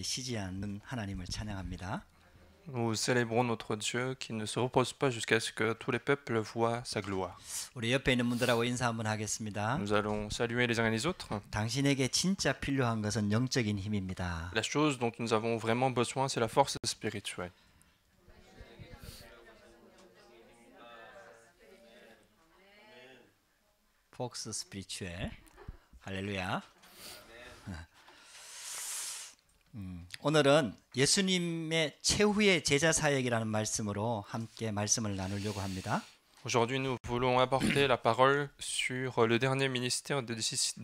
쉬지 않는 하나님을 찬양합니다. Nous célébrons notre Dieu qui ne se repose pas jusqu'à ce que tous les peuples voient sa gloire. 우리 옆에 있는 분들하고 인사 한번 하겠습니다. Nous allons saluer les uns et les autres. 당신에게 진짜 필요한 것은 영적인 힘입니다. La chose dont nous avons vraiment besoin, c'est la force spirituelle. 폭스 스피리추얼. 할렐루야. 오늘은 예수님의 최후의 제자 사역이라는 말씀으로 함께 말씀을 나누려고 합니다. Aujourd'hui, nous voulons aborder la parole sur le dernier ministère de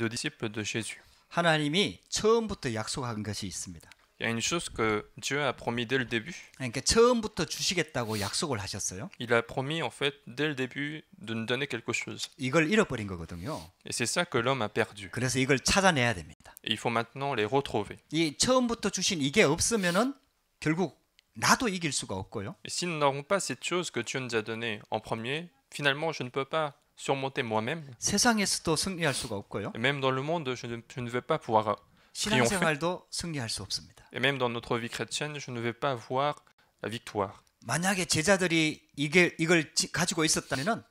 disciples de Jésus. 하나님이 처음부터 약속한 것이 있습니다. Il y a une chose que Dieu a promis dès le début. 그러니까 처음부터 주시겠다고 약속을 하셨어요. Il a promis en fait dès le début de nous donner quelque chose. 이걸 잃어버린 거거든요. Et c'est ça que l'homme a perdu. 그래서 이걸 찾아내야 됩니다. Et il faut maintenant les retrouver. 이 처음부터 주신 이게 없으면은 결국 나도 이길 수가 없고요. Et si nous n'avons pas cette chose que Dieu nous a donnée en premier, finalement je ne peux pas surmonter moi-même. 세상에서도 승리할 수가 없고요. Et même dans le monde, je ne vais pas pouvoir triompher. 신앙생활도 승리할 수 없습니다. Et même dans notre vie chrétienne, je ne vais pas avoir la victoire. 만약에 제자들이 이걸 가지고 있었다면은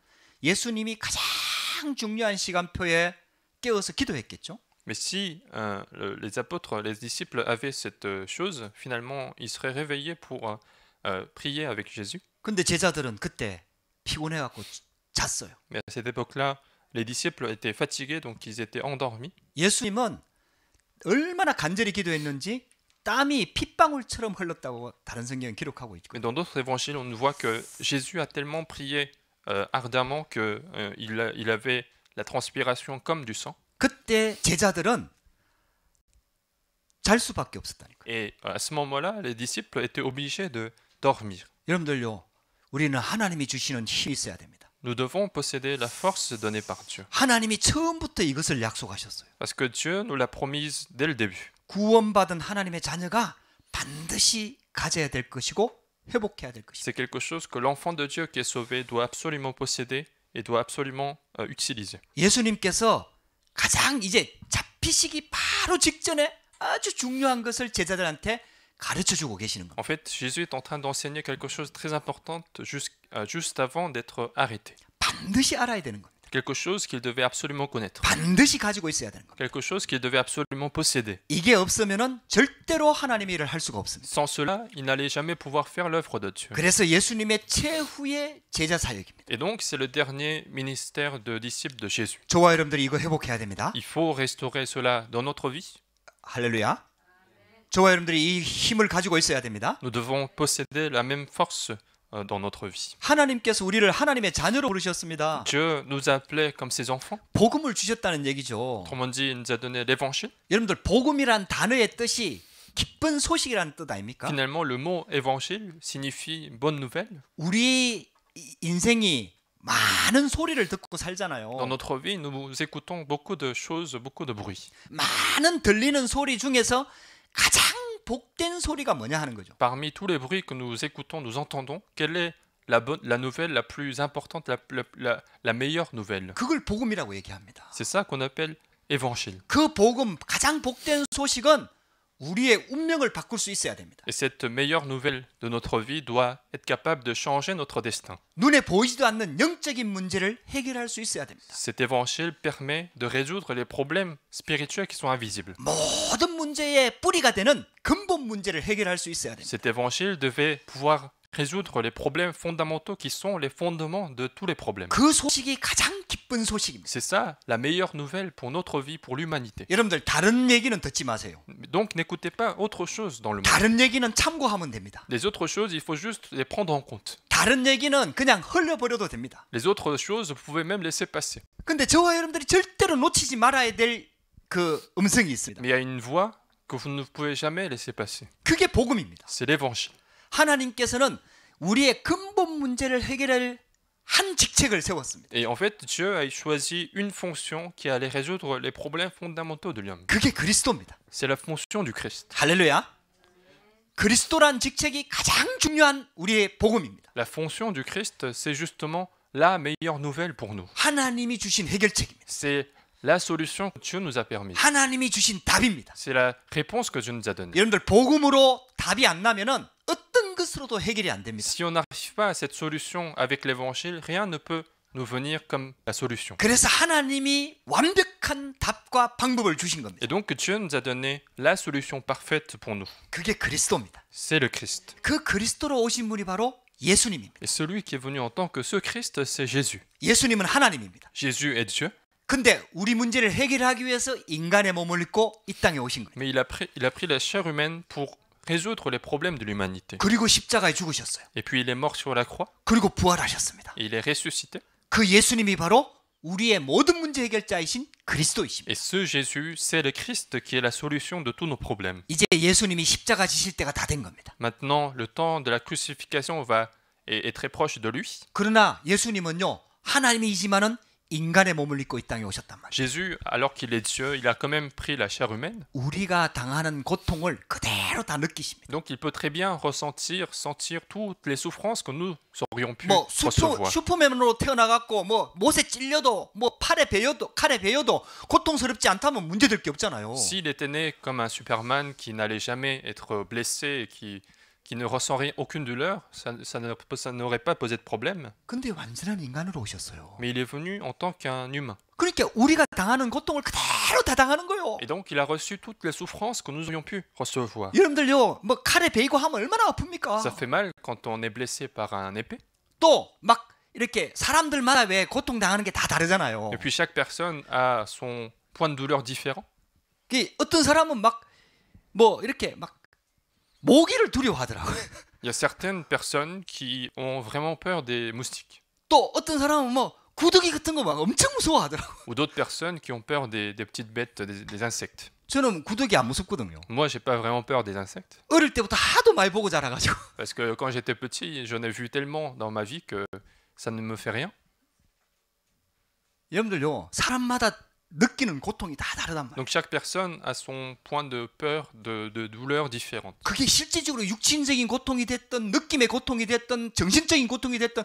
예수님이 가장 중요한 시간표에 깨어서 기도했겠죠. Mais si les apôtres, les disciples avaient cette chose, finalement, ils seraient réveillés pour prier avec Jésus. 근데 제자들은 그때 피곤해갖고 잤어요. Mais à cette époque-là, les disciples étaient fatigués, donc ils étaient endormis. 예수님은 얼마나 간절히 기도했는지 땀이 핏방울처럼 흘렀다고 다른 성경은 기록하고 있고. Mais dans d'autres évangiles, on voit que Jésus a tellement prié ardemment qu'il avait la transpiration comme du sang. 그때 제자들은 잘 수밖에 없었다니까. Et à ce moment-là, les disciples étaient obligés de dormir. 여러분들요, 우리는 하나님이 주시는 힘이 있어야 됩니다. Nous devons posséder la force donnée par Dieu. 하나님이 처음부터 이것을 약속하셨어요. Parce que Dieu nous l'a promise dès le début. 구원받은 하나님의 자녀가 반드시 가져야 될 것이고 회복해야 될 것이다. C'est quelque chose que l'enfant de Dieu qui est sauvé doit absolument posséder et doit absolument utiliser. 예수님께서 가장 이제 잡히시기 바로 직전에 아주 중요한 것을 제자들한테 가르쳐주고 계시는 겁니다. En fait, Jésus est en train d'enseigner quelque chose de très important juste avant d'être arrêté. 반드시 알아야 되는 겁니다. Quelque chose qu'il devait absolument connaître. 반드시 가지고 있어야 되는 겁니다. Quelque chose qu'il devait absolument posséder. 이게 없으면은 절대로 하나님의 일을 할 수가 없습니다. Sans cela, il n'allait jamais pouvoir faire l'œuvre de Dieu. 그래서 예수님의 최후의 제자 사역입니다. Et donc, c'est le dernier ministère de disciples de Jésus. 저와 여러분들이 이거 회복해야 됩니다. Il faut restaurer cela dans notre vie. 할렐루야. 저와 여러분들이 이 힘을 가지고 있어야 됩니다. Nous devons posséder la même force dans notre vie. 하나님께서 우리를 하나님의 자녀로 부르셨습니다. Dieu nous a appelés comme ses enfants. 복음을 주셨다는 얘기죠. Autrement dit, il nous a donné l'évangile. 여러분들 복음이란 단어의 뜻이 기쁜 소식이라는 뜻 아닙니까? Finalement, le mot évangile signifie bonne nouvelle. 우리 인생이 많은 소리를 듣고 살잖아요. Dans notre vie, nous écoutons beaucoup de choses, beaucoup de bruit. 많은 들리는 소리 중에서 가장 복된 소리가 뭐냐 하는 거죠. Parmi tous les bruits que nous écoutons, nous entendons, quelle est la nouvelle la plus importante, la meilleure nouvelle? 그걸 복음이라고 얘기합니다. C'est ça qu'on appelle évangile. 그 복음 가장 복된 소식은 우리의 운명을 바꿀 수 있어야 됩니다. Et cette meilleure nouvelle de notre vie doit être capable de changer notre destin. 눈에 보이지도 않는 영적인 문제를 해결할 수 있어야 됩니다. Cet évangile permet de résoudre les problèmes spirituels qui sont invisibles. 모든 문제의 뿌리가 되는 근본 문제를 해결할 수 있어야 됩니다. Cet évangile devait pouvoir résoudre les problèmes fondamentaux qui sont les fondements de tous les problèmes. 그 소식이 가장 기쁜 소식입니다. C'est ça la meilleure nouvelle pour notre vie, pour l'humanité. 여러분들 다른 얘기는 듣지 마세요. Donc n'écoutez pas autre chose dans le monde. 다른 얘기는 참고하면 됩니다. Les autres choses, il faut juste les prendre en compte. 다른 얘기는 그냥 흘려버려도 됩니다. Les autres choses, vous pouvez même laisser passer. 근데 저와 여러분들이 절대로 놓치지 말아야 될 그 음성이 있습니다. Mais il y a une voix que vous ne pouvez jamais laisser passer. 그게 복음입니다. C'est l'évangile. 하나님께서는 우리의 근본 문제를 해결할 한 직책을 세웠습니다. Et en fait, Dieu a choisi une fonction qui allait résoudre les problèmes fondamentaux de l'homme. 그게 그리스도입니다. C'est la fonction du Christ. 할렐루야. 그리스도란 직책이 가장 중요한 우리의 복음입니다. La fonction du Christ, c'est justement la meilleure nouvelle pour nous. 하나님이 주신 해결책입니다. C'est la solution que Dieu nous a permise. 하나님이 주신 답입니다. C'est la réponse que Dieu nous a donnée. 여러분들 복음으로 답이 안 나면은 어떤 것으로도 해결이 안 됩니다. Si on n'arrive pas à cette solution avec l'évangile, rien ne peut nous venir comme la solution. 그래서 하나님이 완벽한 답과 방법을 주신 겁니다. Et donc Dieu nous a donné la solution parfaite pour nous. 그게 그리스도입니다. C'est le Christ. 그 그리스도로 오신 분이 바로 예수님입니다. Et celui qui est venu en tant que ce Christ, c'est Jésus. 예수님은 하나님입니다. Jésus est Dieu, 근데 우리 문제를 해결하기 위해서 인간의 몸을 입고 이 땅에 오신 거예요. mais il a pris la chair humaine pour résoudre les problèmes de l'humanité. 그리고 십자가에 죽으셨어요. Et puis il est mort sur la croix, 그리고 부활하셨습니다. et il est ressuscité. 그 예수님이 바로 우리의 모든 문제 해결자이신 그리스도이십니다. Et ce Jésus, c'est le Christ qui est la solution de tous nos problèmes. 이제 예수님이 십자가 지실 때가 다 된 겁니다. Maintenant, le temps de la crucifixion est très proche de lui. 그러나 예수님은요, 하나님이지만은 인간의 몸을 입고 이 땅에 오셨단 말이에요. Jésus, alors qu'il est Dieu, il a quand même pris la chair humaine. 우리가 당하는 고통을 그대로 다 느끼십니다. Donc il peut très bien sentir toutes les souffrances que nous aurions pu 뭐 recevoir. 슈퍼맨으로 태어나갖고 뭐 못에 찔려도 뭐 칼에 베여도 고통스럽지 않다면 문제될 게 없잖아요. S'il était né comme un Superman qui n'allait jamais être blessé et qui ne ressent aucune douleur, ça n'aurait pas posé de problème. 근데 완전한 인간으로 오셨어요. Mais il est venu en tant qu'un humain. 그러니까 우리가 당하는 고통을 그대로 다 당하는 거예요. Et donc il a reçu toutes les souffrances que nous aurions pu recevoir. 여러분들요, 뭐 칼에 베이고 하면 얼마나 아픕니까? Ça fait mal quand on est blessé par un épée. 또 막 이렇게 사람들마다 왜 고통 당하는 게 다 다르잖아요. Et puis chaque personne a son point de douleur différent. 어떤 사람은 막 뭐 이렇게 막 모기를 두려워하더라고요. Il y a certaines personnes qui ont vraiment peur des moustiques. 또 어떤 사람은 뭐 구더기 같은 거 막 엄청 무서워하더라고요. Ou d'autres personnes qui ont peur des petites bêtes, des insectes. 저는 구더기 안 무섭거든요. Moi, j'ai pas vraiment peur des insectes. 어릴 때부터 하도 많이 보고 자라가지고. Parce que quand j'étais petit, j'en ai vu tellement dans ma vie que ça ne me fait rien. 여러분들요, 사람마다 느끼는 고통이 다 다르단 말이에요. Donc chaque personne a son point de peur, de douleur différente. 그게 실질적으로 육신적인 고통이 됐든 느낌의 고통이 됐든 정신적인 고통이 됐든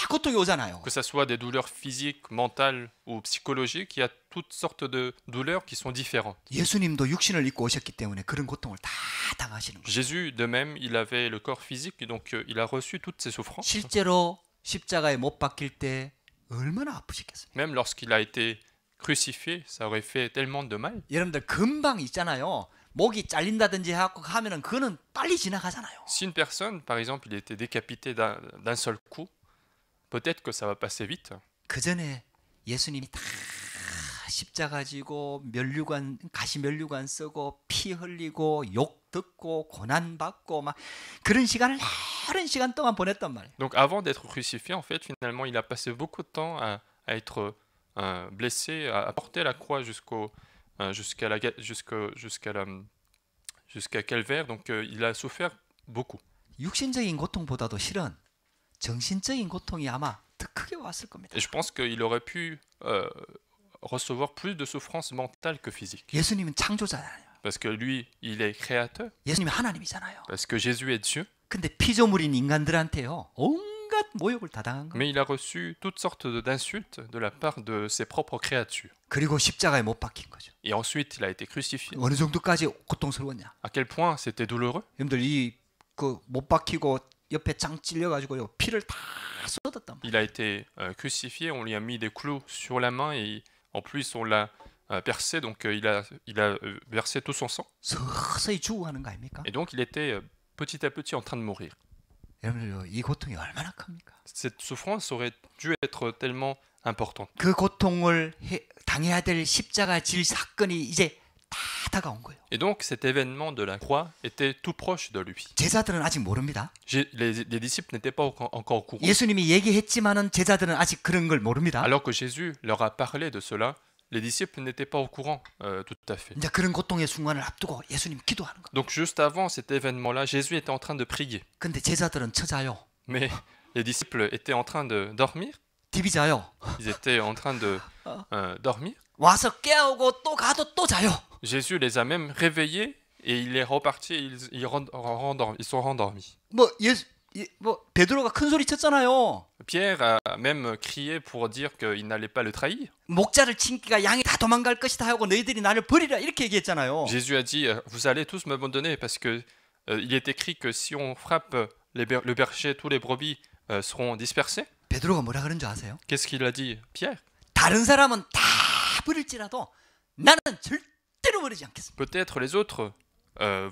고통이 오잖아요. Que ça soit des douleurs physiques, mentales ou psychologiques, il y a toutes sortes de douleurs qui sont différentes. 예수님도 육신을 입고 오셨기 때문에 그런 고통을 다 당하시는 거예요. Jésus, de même, il avait le corps physique, donc il a reçu toutes ces souffrances. 실제로 십자가에 못 박힐 때 얼마나 아프셨겠어요. Même lorsqu'il a été crucifié, ça aurait fait tellement de mal. 여러분들 금방 있잖아요. 목이 잘린다든지 하고 하면은 그거는 빨리 지나가잖아요. Si une personne, par exemple, il était décapité d'un seul coup, peut-être que ça va passer vite. 그 전에 예수님이 다 십자가 지고 가시 면류관 쓰고 피 흘리고 욕 듣고 고난 받고 막 그런 시간을 오랜 시간 동안 보냈단 말이에요. Donc avant d'être crucifié, en fait, finalement, il a passé beaucoup de temps à être blessé, à porter la croix jusqu'à Calvaire. Donc il a souffert beaucoup. 육신적인 고통보다도 실은 정신적인 고통이 아마 더 크게 왔을 겁니다. Et je pense qu'il aurait 피 recevoir plus de souffrances mentales que physiques. 예수님은 창조자잖아요. Parce que lui, il est créateur. 예수님이 하나님이잖아요. Parce que Jésus est Dieu. 근데 피조물인 인간들한테요, 온갖 모욕을 다 당한 거예요. Mais il a reçu toutes sortes d'insultes de la part de ses propres créatures. 그리고 십자가에 못 박힌 거죠. Et ensuite, il a été crucifié. 어느 정도까지 고통스러웠냐? À quel point c'était douloureux. 여러분들 못 박히고 옆에 짱 찔려가지고요, 피를 다 쏟았단 말이에요. Il a été crucifié, on lui a mis des clous sur la main et en plus on l'a percé, donc il a versé tout son sang. 서서히 죽어가는 거 아닙니까? Et donc il était petit à petit en train de mourir. 여러분들 이 고통이 얼마나 큽니까? Cette souffrance aurait dû être tellement importante. 그 고통을 당해야 될 십자가 질 사건이 이제 다 다가온 거예요. Et donc cet événement de la croix était tout proche de lui. 제자들은 아직 모릅니다. Les disciples n'étaient pas encore au courant. 예수님이 얘기했지만은 제자들은 아직 그런 걸 모릅니다. Alors que Jésus leur a parlé de cela, les disciples n'étaient pas au courant tout à fait. 이제 그런 고통의 순간을 앞두고 예수님 기도하는 거예요. Donc juste avant cet événement-là, Jésus était en train de prier. 근데 제자들은 처자요. Mais les disciples étaient en train de dormir. 디비자요. Ils étaient en train de dormir. 와서 깨우고 또 가도 또 자요. Jésus les a même réveillés et il est reparti, ils sont rendormis. 뭐 뭐 베드로가 큰 소리 쳤잖아요. Pierre a même crié pour dire qu'il n'allait pas le trahir. 목자를 친기가 양이 다 도망갈 것이다 하고 너희들이 나를 버리라 이렇게 얘기했잖아요. Jésus a dit vous allez tous m'abandonner parce que il est écrit que si on frappe le berger, tous les brebis seront dispersés. 베드로가 뭐라 그런 줄 아세요? Qu'est-ce qu'il a dit, Pierre? 다른 사람은 다 버릴지라도 나는 절대로 버리지 않겠습니다. Peut-être les autres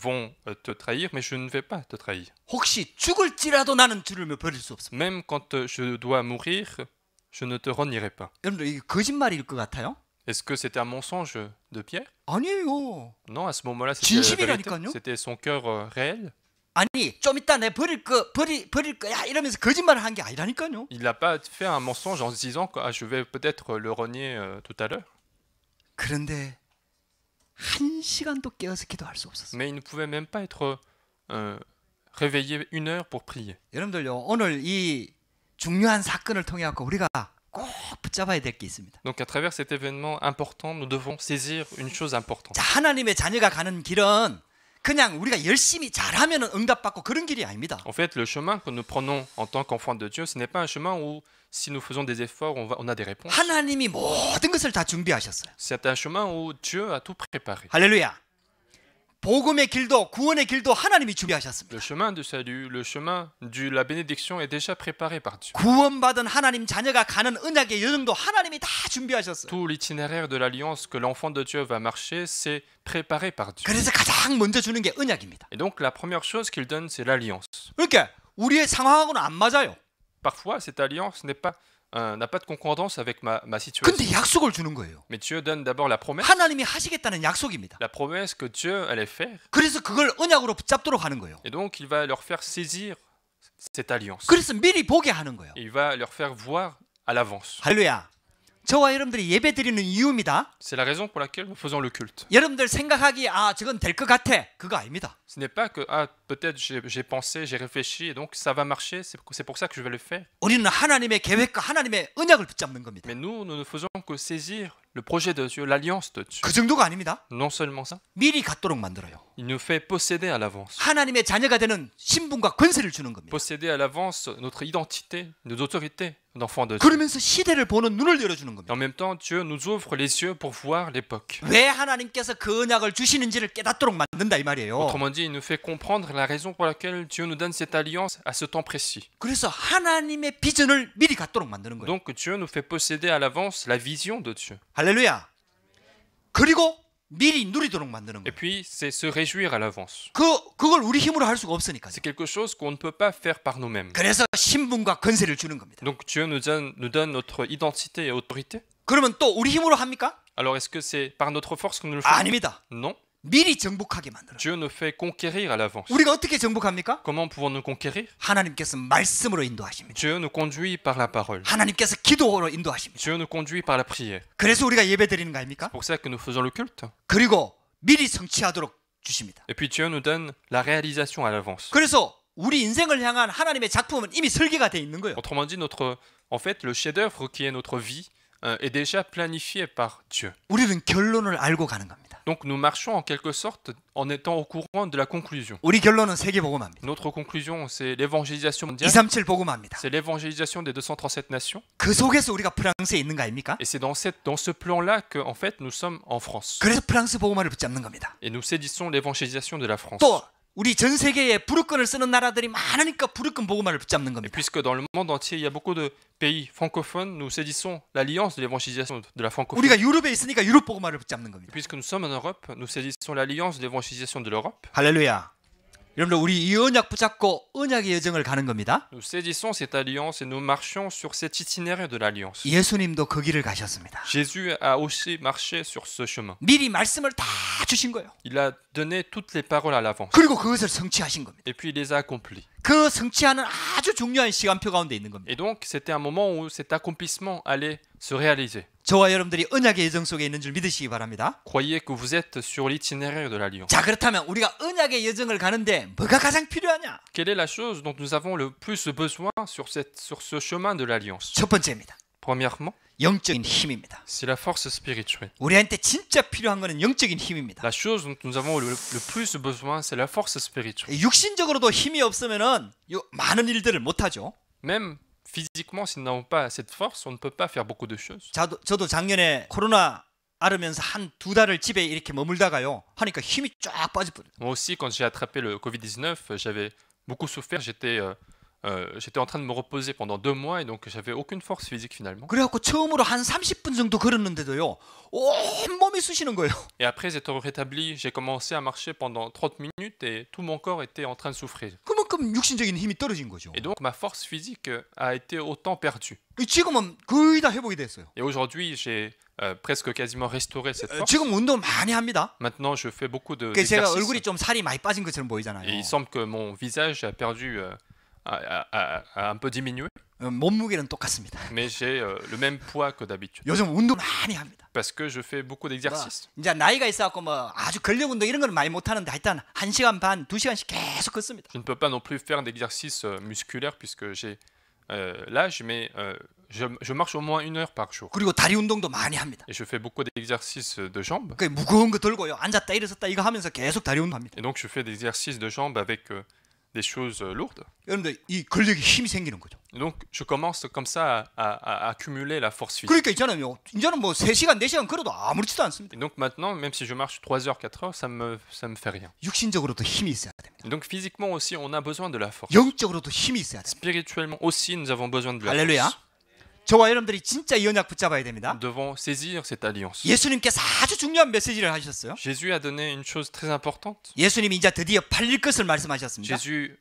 vont te trahir, mais je ne vais pas te trahir. 혹시 죽을지라도 나는 주를 버릴 수 없습니다. Même quand je dois mourir, je ne te renierai pas. 여러분들 이게 거짓말일 것 같아요? Est-ce que c'était un mensonge de Pierre? 아니에요. Non, à ce moment-là, c'était la vérité. 진심이라니까요. C'était son cœur réel. 아니 좀 이따 내 버릴 거야 이러면서 거짓말을 한 게 아니라니까요. Il n'a pas fait un mensonge en se disant que je vais peut-être le renier tout à l'heure. 그런데 한 시간도 깨어서 기도할 수 없었어요. Mais il ne pouvait même pas être réveillé 1 heure pour prier. 여러분들요 오늘 이 중요한 사건을 통해 갖고 우리가 꼭 붙잡아야 될 게 있습니다. Donc à travers cet événement important, nous devons saisir une chose importante. 자, 하나님의 자녀가 가는 길은 그냥 우리가 열심히 잘하면 응답받고 그런 길이 아닙니다. En fait, le chemin que nous prenons en tant qu'enfants de Dieu, ce n'est pas un chemin où si nous faisons des efforts, on a des réponses. 하나님이 모든 것을 다 준비하셨어요. C'est un chemin où Dieu a tout préparé. 할렐루야. 복음의 길도 구원의 길도 하나님이 준비하셨습니다. Le chemin du salut, le chemin de la bénédiction est déjà préparé par Dieu. 구원받은 하나님 자녀가 가는 언약의 여정도 하나님이 다 준비하셨어요. Tout l'itinéraire de l'alliance que l'enfant de Dieu va marcher, c'est préparé par Dieu. 그래서 가장 먼저 주는 게 언약입니다. Et donc la première chose qu'il donne, c'est l'alliance. 그러니까 우리의 상황하고는 안 맞아요. Parfois, cette alliance n'a pas de concordance avec ma situation. 근데 약속을 주는 거예요. Mais Dieu donne d'abord la promesse. 하나님이 하시겠다는 약속입니다. La promesse que Dieu allait faire. 그래서 그걸 언약으로 붙잡도록 하는 거예요. Et donc, il va leur faire saisir cette alliance. 그래서 미리 보게 하는 거예요. Et il va leur faire voir à l'avance. 할렐루야. 저와 여러분들이 예배 드리는 이유입니다. C'est la raison pour laquelle nous faisons le culte. 여러분들 생각하기 저건 될 것 같아. 그거 아닙니다. Ce n'est pas que peut-être j'ai pensé, j'ai réfléchi et donc ça va marcher, c'est pour ça que je vais le faire. 우리는 하나님의 계획과 하나님의 언약을 붙잡는 겁니다. Mais nous ne faisons que saisir le projet de Dieu, l'alliance de Dieu. 그 정도가 아닙니다. Non seulement ça, 미리 갖도록 만들어요. il nous fait posséder à l'avance. 하나님의 자녀가 되는 신분과 권세를 주는 겁니다. Posséder à l'avance notre identité, nos autorités d'enfants de Dieu. 그러면서 시대를 보는 눈을 열어주는 Et 겁니다. en même temps, Dieu nous ouvre les yeux pour voir l'époque. 왜 하나님께서 그 언약을 주시는지를 깨닫도록 만든다 이 말이에요. Autrement dit, il nous fait comprendre la raison pour laquelle Dieu nous donne cette alliance à ce temps précis. 그래서 하나님의 비전을 미리 갖도록 만드는 거예요. Donc Dieu nous fait posséder à l'avance la vision de Dieu. 할렐루야. 그리고 미리 누리도록 만드는 Et 거예요. puis, c'est se réjouir à l'avance. 그걸 우리 힘으로 할 수가 없으니까요. C'est quelque chose qu'on ne peut pas faire par nous-mêmes. 그래서 신분과 권세를 주는 겁니다. Donc Dieu nous donne notre identité et autorité. 그러면 또 우리 힘으로 합니까? Alors est-ce que c'est par notre force que nous le faisons? 아닙니다. Non. 미리 정복하게 만들어요. Dieu nous fait conquérir à l'avance. 우리가 어떻게 정복합니까? Comment pouvons-nous conquérir? 하나님께서 말씀으로 인도하십니다. Dieu nous conduit par la parole. 하나님께서 기도로 인도하십니다. Dieu nous conduit par la prière. 그래서 우리가 예배 드리는 거 아닙니까? C'est pour ça que nous faisons le culte. 그리고 미리 성취하도록 주십니다. Et puis Dieu nous donne la réalisation à l'avance. 그래서 우리 인생을 향한 하나님의 작품은 이미 설계가 돼 있는 거예요. Autrement dit, en fait, le chef-d'œuvre qui est notre vie est déjà planifié par Dieu. 우리는 결론을 알고 가는 겁니다. Donc nous marchons en quelque sorte en étant au courant de la conclusion. 우리 결론은 세계 복음화입니다. Notre conclusion, c'est l'évangélisation mondiale. 237 복음화입니다. C'est l'évangélisation des 237 nations. 그 속에서 우리가 프랑스에 있는 거 아닙니까? Et c'est dans ce plan-là qu'en fait nous sommes en France. 그래서 프랑스 복음화를 붙잡는 겁니다. Et nous saisissons l'évangélisation de la France. 또 우리 전 세계에 불어권을 쓰는 나라들이 많으니까 불어권 복음화를 붙잡는 Et 겁니다. puisque dans le monde entier, il y a beaucoup de pays francophones, nous saisissons l'alliance de l'évangélisation de la francophonie. 우리가 유럽에 있으니까 유럽 복음화를 붙잡는 겁니다. Puisque nous sommes en Europe, nous saisissons l'alliance de l'évangélisation de l'Europe. 할렐루야. 여러분들 우리 이 언약 붙잡고 언약의 여정을 가는 겁니다. Nous saisissons cette alliance et nous marchons sur cet itinéraire de l'alliance. 예수님도 그 길을 가셨습니다. Jésus a aussi marché sur ce chemin. 미리 말씀을 다 주신 거예요. Il a donné toutes les paroles à l'avance. 그리고 그것을 성취하신 겁니다. Et puis il les a accomplies. 그 성취하는 아주 중요한 시간표 가운데 있는 겁니다. Et donc c'était un moment où cet accomplissement allait se réaliser. 저와 여러분들이 언약의 여정 속에 있는 줄 믿으시기 바랍니다. Croyez que vous êtes sur l'itinéraire de l'alliance. 자, 그렇다면 우리가 언약의 여정을 가는데 뭐가 가장 필요하냐? Quelle est la chose dont nous avons le plus besoin sur ce chemin de l'alliance? 첫 번째입니다. Premièrement, 영적인 힘입니다. C'est la force spirituelle. 우리한테 진짜 필요한 거는 영적인 힘입니다. La chose dont nous avons le plus besoin, c'est la force spirituelle. 육신적으로도 힘이 없으면은 많은 일들을 못 하죠. Même physiquement, si nous n'avons pas cette force, on ne peut pas faire beaucoup de choses. 저도 작년에 코로나 앓으면서 한 2달을 집에 이렇게 머물다가요. 하니까 힘이 쫙 빠져버려요. Moi aussi, quand j'ai attrapé le Covid-19, j'avais beaucoup souffert. J'étais en train de me reposer pendant 2 mois et donc j'avais aucune force physique finalement. 그래갖고 처음으로 한 30분 정도 걸었는데도요. 온 몸이 쑤시는 거예요. Et après être rétabli, j'ai commencé à marcher pendant 30 minutes et tout mon corps était en train de souffrir. 그만큼 육신적인 힘이 떨어진 거죠. Et donc ma force physique a été autant perdue. 지금은 거의 다 회복이 됐어요. Et aujourd'hui, j'ai presque quasiment restauré cette force. 지금 운동 많이 합니다. Maintenant, je fais beaucoup 제가 얼굴이 d'exercices. 좀 살이 많이 빠진 것처럼 보이잖아요. Et il semble que mon visage a perdu, a un peu diminué. 몸무게는 똑같습니다. Mais j'ai le même poids que d'habitude. 요즘 운동 많이 합니다. Parce que je fais beaucoup d'exercices. 이제 나이가 있어갖고 뭐 아주 근력 운동 이런 건 많이 못 하는데 하여튼 1시간 반, 2시간씩 계속 걷습니다. Je ne peux pas non plus faire d'exercices musculaires puisque j'ai l'âge, mais je marche au moins 1 heure par jour. 그리고 다리 운동도 많이 합니다. Et je fais beaucoup d'exercices de jambes. 그 무거운 거 들고요. 앉았다 일어섰다 이거 하면서 계속 다리 운동합니다. Et donc je fais des exercices de jambes avec des choses lourdes. 여러분들 이 근력이 힘이 생기는 거죠. Et donc je commence comme ça à accumuler la force physique. 그러니까 이제는 뭐 3시간, 4시간 걸어도 아무렇지도 않습니다. Et donc maintenant, même si je marche 3 heures, 4 heures, ça me fait rien. 육신적으로도 힘이 있어야 됩니다. Et donc physiquement aussi, on a besoin de la force. 영적으로도 힘이 있어야 됩니다. Spirituellement aussi, nous avons besoin de la 할렐루야. force. 저와 여러분들이 진짜 이 언약 붙잡아야 됩니다. Nous devons saisir cette alliance. 예수님께서 아주 중요한 메시지를 하셨어요. Jésus a donné une chose très importante. 예수님이 이제 드디어 팔릴 것을 말씀하셨습니다. Jésus,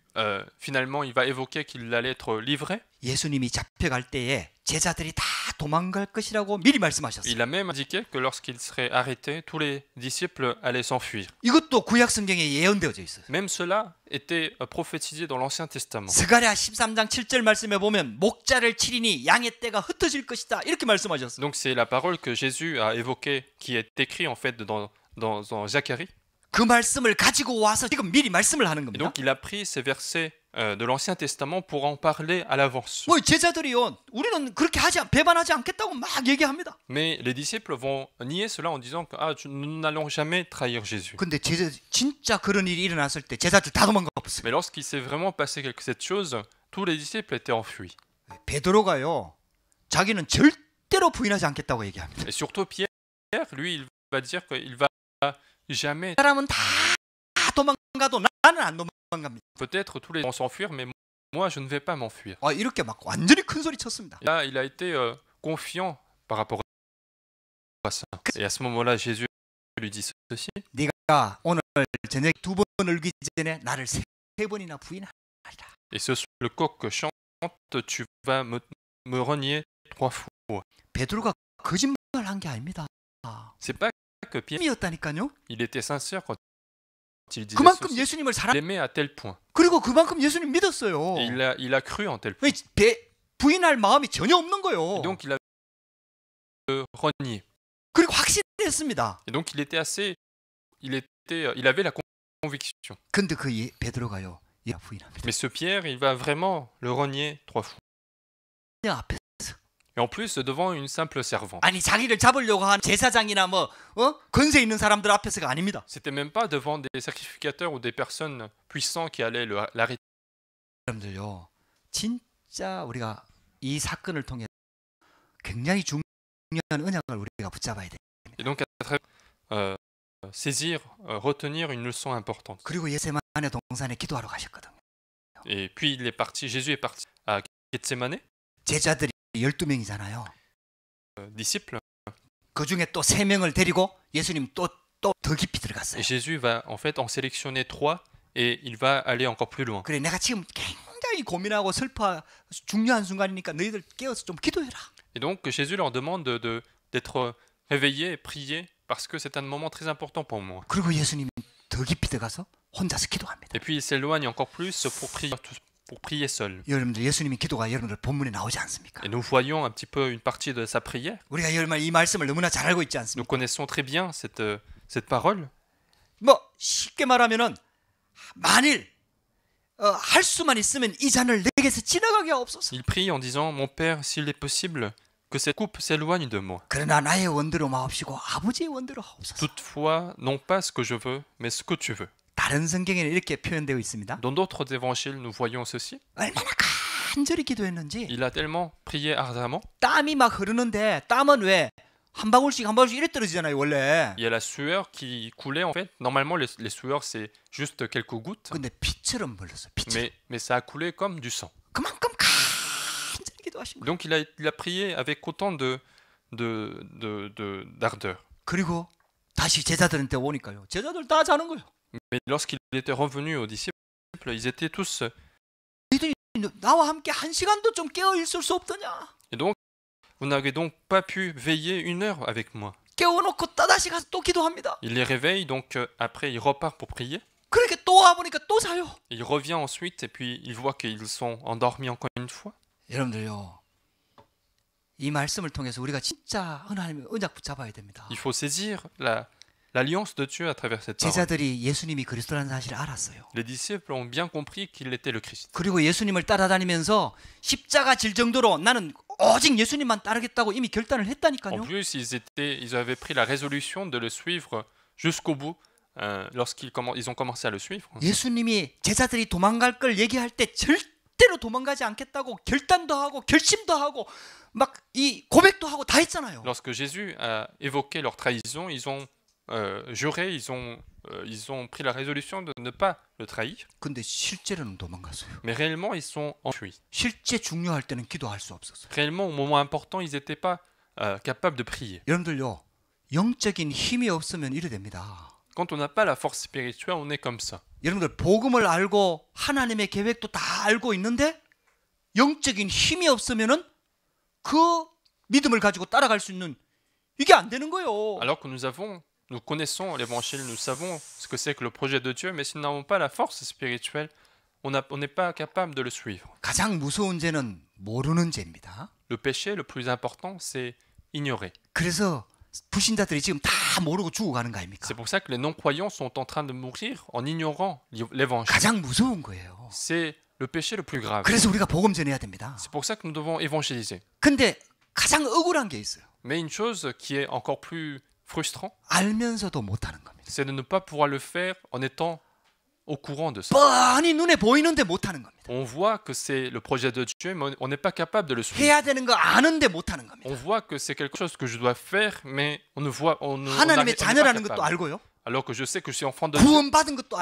finalement, il va évoquer qu'il allait être livré. 예수님이 잡혀갈 때에 제자들이 다 도망갈 것이라고 미리 말씀하셨어요. Il a même indiqué que lorsqu'il serait arrêté, tous les disciples allaient s'enfuir. 이것도 구약 성경에 예언되어져 있어요. Même cela était prophétisé dans l'Ancien Testament. 스가랴 13장 7절 말씀에 보면 목자를 치리니 양의 떼가 흩어질 것이다 이렇게 말씀하셨어요. Donc c'est la parole que Jésus a évoquée, qui est écrite en fait dans Zacharie. 그 말씀을 가지고 와서 지금 미리 말씀을 하는 Et 겁니다. donc il a pris ces versets de l'Ancien Testament pour en parler à l'avance. 뭐 제자들이요, 우리는 그렇게 배반하지 않겠다고 막 얘기합니다. Mais les disciples vont nier cela en disant que nous n'allons jamais trahir Jésus. 근데 진짜 그런 일이 일어났을 때 제자들 다 도망가 버렸어요. Mais lorsqu'il s'est vraiment passé cette chose, tous les disciples étaient enfuis. 베드로가요, 자기는 절대로 부인하지 않겠다고 얘기합니다. Et surtout Pierre, lui, il va dire qu'il va jamais. 사람은 다 도망가도 나는 안 도망갑니다. Peut-être tous les vont s'enfuir, mais moi je ne vais pas m'enfuir. 이렇게 막 완전히 큰 소리 쳤습니다. Là, il a été confiant par rapport à ça. Et à ce moment-là, Jésus lui dit ceci. 네가 오늘 저녁 2번 울기 전에 나를 3번이나 부인하리라. Et le coq chante, tu vas me renier 3 fois. 베드로가 거짓말한 게 아닙니다. C'est pas que Pierre, 이었다니까요. il était sincère quand il disait 그만큼 ceci. 예수님을 Il aimait à tel point. 그리고 그만큼 예수님 믿었어요. Et il a cru en tel point. 부인할 마음이 전혀 없는 거예요. Et donc il a renié. 그리고 확신했습니다. Et donc il avait la conviction. 근데 그 베드로가요, 부인합니다. Mais ce Pierre, il va vraiment le renier 3 fois. 앞에서 Et en plus, devant une simple servante. 아니 자기를 잡으려고 한 제사장이나 권세 있는 사람들 앞에서가 아닙니다. C'était même pas devant des sacrificateurs ou des personnes puissants qui allaient l'arrêter. 여러분들요, 진짜 우리가 이 사건을 통해 굉장히 중요한 언약을 우리가 붙잡아야 돼. Et donc à travers saisir, retenir une leçon importante. 그리고 겟세마네 동산에 기도하러 가셨거든요. Et puis Jésus est parti à Gethsémané. 제자들이 12명이잖아요. Disciples. 그 중에 또 3명을 데리고 예수님 또 더 깊이 들어갔어요. Et Jésus va en fait en sélectionner 3 et il va aller encore plus loin. 그래, 내가 지금 굉장히 고민하고 슬퍼 중요한 순간이니까 너희들 깨어서 좀 기도해라. Et donc Jésus leur demande d'être réveillés et prier parce que c'est un moment très important pour moi. 그리고 예수님이 더 깊이 들어가서 혼자서 기도합니다. Et puis il s'éloigne encore plus pour prier seul. 여러분들 예수님의 기도가 여러분들 본문에 나오지 않습니까? Et nous voyons un petit peu une partie de sa prière. 우리가 여러분 이 말씀을 너무나 잘 알고 있지 Nous 않습니까? connaissons très bien cette parole. 뭐 쉽게 말하면은 만일 할 수만 있으면 이 잔을 내게서 지나가게 하옵소서. Il prie en disant, mon Père, s'il est possible que cette coupe s'éloigne de moi. 그러나 나의 원대로 마옵시고 아버지의 원대로 하옵소서. Toutefois, non pas ce que je veux, mais ce que tu veux. 다른 성경에는 이렇게 표현되어 있습니다. Dans d'autres évangiles, nous voyons ceci. 얼마나 간절히 기도했는지 Il a tellement prié ardemment. 땀이 막 흐르는데 땀은 왜 한 방울씩 한 방울씩 이래 떨어지잖아요 원래. Il y a la sueur qui coulait en fait. Normalement, les sueurs, c'est juste quelques gouttes. 근데 피처럼 흘렀어요. 피처럼. Mais ça a coulé comme du sang. 그만큼 간절히 기도하신 거예요. Donc il a prié avec autant d'ardeur. 그리고 다시 제자들한테 오니까요. 제자들 다 자는 거예요. Mais lorsqu'il était revenu aux disciples, ils étaient tous... 너희들이 나와 함께 한 시간도 좀 깨어 있을 수 없더냐? Et donc, vous n'avez donc pas pu veiller 1 heure avec moi. 깨워놓고 다시 가서 또 기도합니다. Il les réveille, donc après il repart pour prier. 그렇게 또 와보니까 또 자요. Il revient ensuite et puis il voit qu'ils sont endormis encore une fois. 여러분들요, 이 말씀을 통해서 우리가 진짜 하나님의 언약 붙잡아야 됩니다. Il faut saisir l'alliance de Dieu à travers cette parole. 제자들이 예수님이 그리스도라는 사실을 알았어요. Les disciples ont bien compris qu'il était le Christ. 그리고 예수님을 따라다니면서 십자가 질 정도로 나는 오직 예수님만 따르겠다고 이미 결단을 En 했다니까요. plus, ils avaient pris la résolution de le suivre jusqu'au bout ils ont commencé à le suivre. 예수님이 제자들이 도망갈 걸 얘기할 때 절대로 도망가지 않겠다고 결단도 하고 결심도 하고 막 이 고백도 하고 다 했잖아요. Lorsque Jésus a évoqué leur trahison, ils ont juré, ils ont pris la résolution de ne pas le trahir. 근데 실제로는 도망갔어요. Mais réellement, ils sont enfuis. 실제 중요할 때는 기도할 수 없었어요. Réellement, au moment important, ils n'étaient pas capables de prier. 여러분들요, 영적인 힘이 없으면 이래 됩니다. Quand on n'a pas la force spirituelle, on est comme ça. 여러분들 복음을 알고 하나님의 계획도 다 알고 있는데 영적인 힘이 없으면은 그 믿음을 가지고 따라갈 수 있는 이게 안 되는 거예요. Alors que nous connaissons l'évangile, nous savons ce que c'est que le projet de Dieu, mais si nous n'avons pas la force spirituelle, on n'est pas capable de le suivre. 가장 무서운 죄는 모르는 죄입니다. Le péché le plus important, c'est ignorer. 그래서 불신자들이 지금 다 모르고 죽어가는 거 아닙니까? C'est pour ça que les non-croyants sont en train de mourir en ignorant l'évangile. 가장 무서운 거예요. C'est le péché le plus grave. 그래서 우리가 복음 전해야 됩니다. C'est pour ça que nous devons évangéliser. 근데 가장 억울한 게 있어요. Mais une chose qui est encore plus frustrant, 알면서도 못하는 겁니다. c'est de ne pas pouvoir le faire en étant au courant de ça. 뻔히 눈에 보이는데 못하는 겁니다. On voit que c'est le projet de Dieu, mais on n'est pas capable de le suivre. 해야 되는 거 아는데 못하는 겁니다. On voit que c'est quelque chose que je dois faire, mais on ne voit, 하나님의 자녀라는 것도 알고요. Alors que je sais que je suis enfant de Dieu. 구원받은 것도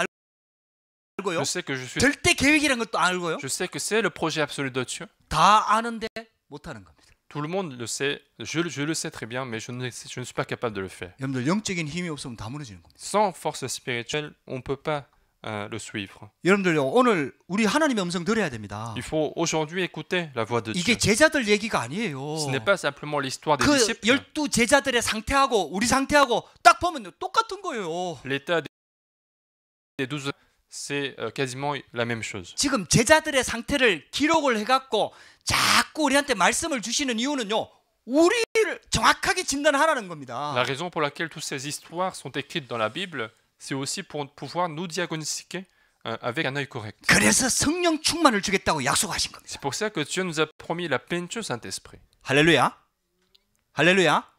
알고요. Je sais que je suis. 절대 계획이라는 것도 알고요. Je sais que c'est le projet absolu de Dieu. 다 아는데 못하는 겁니다. Tout le monde le sait, je le sais très bien, mais je ne suis pas capable de le faire. 여러분들 영적인 힘이 없으면 다 무너지는 겁니다. Sans force spirituelle, on ne peut pas le suivre. 여러분들요, 오늘 우리 하나님의 음성 들어야 됩니다. Il faut aujourd'hui écouter la voix de Dieu. 이게 제자들 얘기가 아니에요. Ce n'est pas simplement l'histoire des 그 disciples. 12제자들의 상태하고 우리 상태하고 딱 보면 똑같은 거예요. L'état des 12, c'est quasiment la même chose. 지금 제자들의 상태를 기록을 해갖고 자꾸 우리한테 말씀을 주시는 이유는요, 우리를 정확하게 진단하라는 겁니다. La raison pour laquelle toutes ces histoires sont écrites dans la Bible, c'est aussi pour pouvoir nous diagnostiquer avec un œil correct. 그래서 성령 충만을 주겠다고 약속하신 겁니다. C'est pour ça que Dieu nous a promis la plénitude du Saint-Esprit. 할렐루야, 할렐루야.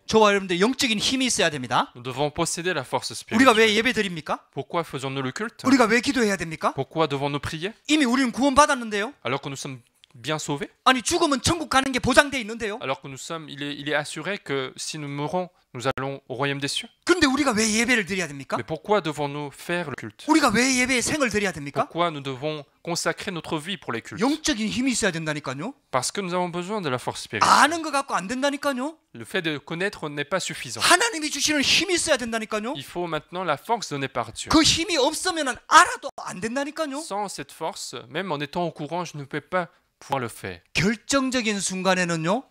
저와 여러분들 영적인 힘이 있어야 됩니다. Nous devons posséder la force 우리가 spirituelle. 왜 예배 드립니까? Pourquoi faisons-nous le culte? 우리가 왜 기도해야 됩니까? Pourquoi devons-nous prier? 이미 우리는 구원받았는데요. Alors que nous sommes bien sauvés? 아니 죽으면 천국 가는 게 보장돼 있는데요. Alors que il est assuré que si nous mourons, nous allons au royaume des cieux. 근데 우리가 왜 예배를 드려야 됩니까? Mais pourquoi devons-nous faire le culte? 우리가 왜 예배에 생을 드려야 됩니까? Pourquoi nous devons consacrer notre vie pour les cultes? 영적인 힘이 있어야 된다니까요. Parce que nous avons besoin de la force spirituelle. 아는 거 갖고 안 된다니까요. Le fait de connaître n'est pas suffisant. 하나님이 주시는 힘이 있어야 된다니까요. Il faut maintenant la force donnée par Dieu. 그 힘이 없으면 알아도 안 된다니까요. Sans cette force, même en étant au courant, je ne peux pas pouvoir le faire. 결정적인 순간에는요,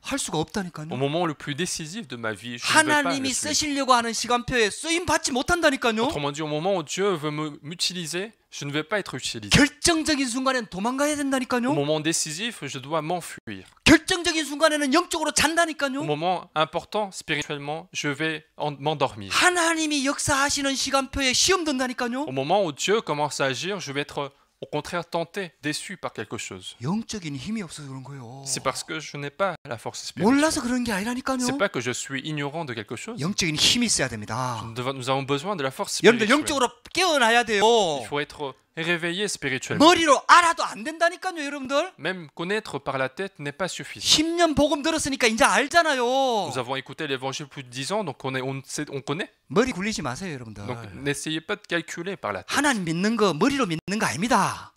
할 수가 Au 없다니까요. moment le plus décisif de ma vie, je ne vais pas le 하나님이 suivre. 쓰시려고 하는 시간표에 쓰임 받지 못한다니까요. Autrement dit, au moment où Dieu veut m'utiliser, je ne vais pas être utilisé. 결정적인 순간엔 도망가야 Au 된다니까요. moment décisif, je dois m'enfuir. 결정적인 순간에는 영적으로 Au 잔다니까요. moment important, spirituellement, je vais m'endormir. 하나님이 역사하시는 시간표에 시험 든다니까요. Au moment où Dieu commence à agir, je vais être au contraire tenté, déçu par quelque chose. 영적인 힘이 없어서 그런 거예요. C'est parce que je n'ai pas la force spirituelle. 몰라서 그런 게 아니라니까요. C'est pas que je suis ignorant de quelque chose. 영적인 힘이 있어야 됩니다. Nous avons besoin de la force 여러분들 spirituelle. 영적으로 깨어나야 돼요. Il faut être réveillé spirituellement. 머리로 알아도 안 된다니까요, 여러분들. Même connaître par la tête n'est pas suffisant. 10년 복음 들었으니까 이제 알잖아요. Nous avons écouté l'évangile plus de 10 ans, donc on connaît. 머리 굴리지 마세요, 여러분들. Donc n'essayez pas de calculer par la tête. 하나님 믿는 거 머리로 믿는 거 아닙니다.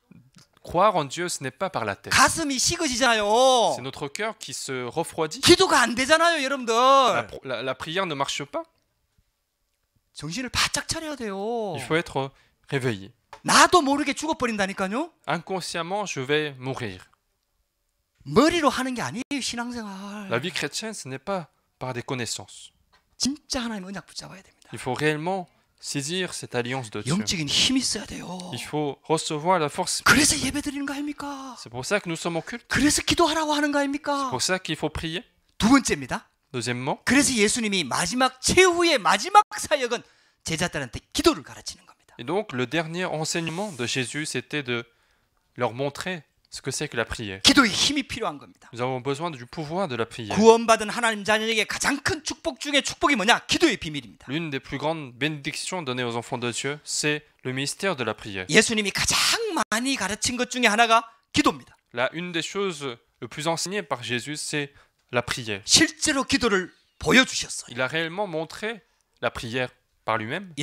Croire en Dieu, ce n'est pas par la tête. 가슴이 식어지잖아요. C'est notre cœur qui se refroidit. 기도가 안 되잖아요, 여러분들. La prière ne marche pas. 정신을 바짝 차려야 돼요. Il faut être réveillé. 나도 모르게 죽어버린다니까요. Inconsciemment, je vais mourir. 머리로 하는 게 아니에요, 신앙생활. La vie chrétienne, ce n'est pas par des connaissances. 진짜 하나님 언약 붙잡아야 됩니다. Il faut réellement saisir cette alliance de Dieu. 영적인 힘이 있어야 돼요. Il faut recevoir la force. 그래서 예배 드리는 거 아닙니까? C'est pour ça que nous sommes au culte. 그래서 기도하라고 하는 거 C'est 아닙니까? pour ça qu'il faut prier. 두 번째입니다. Deuxièmement, 그래서 예수님이 마지막 최후의 마지막 사역은 제자들한테 기도를 가르치는 겁니다. et donc le dernier enseignement de Jésus, c'était de leur montrer ce que c'est que la prière. 기도의 힘이 필요한 겁니다. Nous avons besoin du pouvoir de la prière. 구원받은 하나님 자녀에게 가장 큰 축복 중에 축복이 뭐냐? 기도의 비밀입니다. L'une des plus grandes bénédictions données aux enfants de Dieu, c'est le mystère de la prière. 예수님이 가장 많이 가르친 것 중에 하나가 기도입니다. Là, une des choses le plus enseignées par Jésus, c'est la prière. 실제로 기도를 보여주셨어요. Il a réellement montré la prière par lui-même.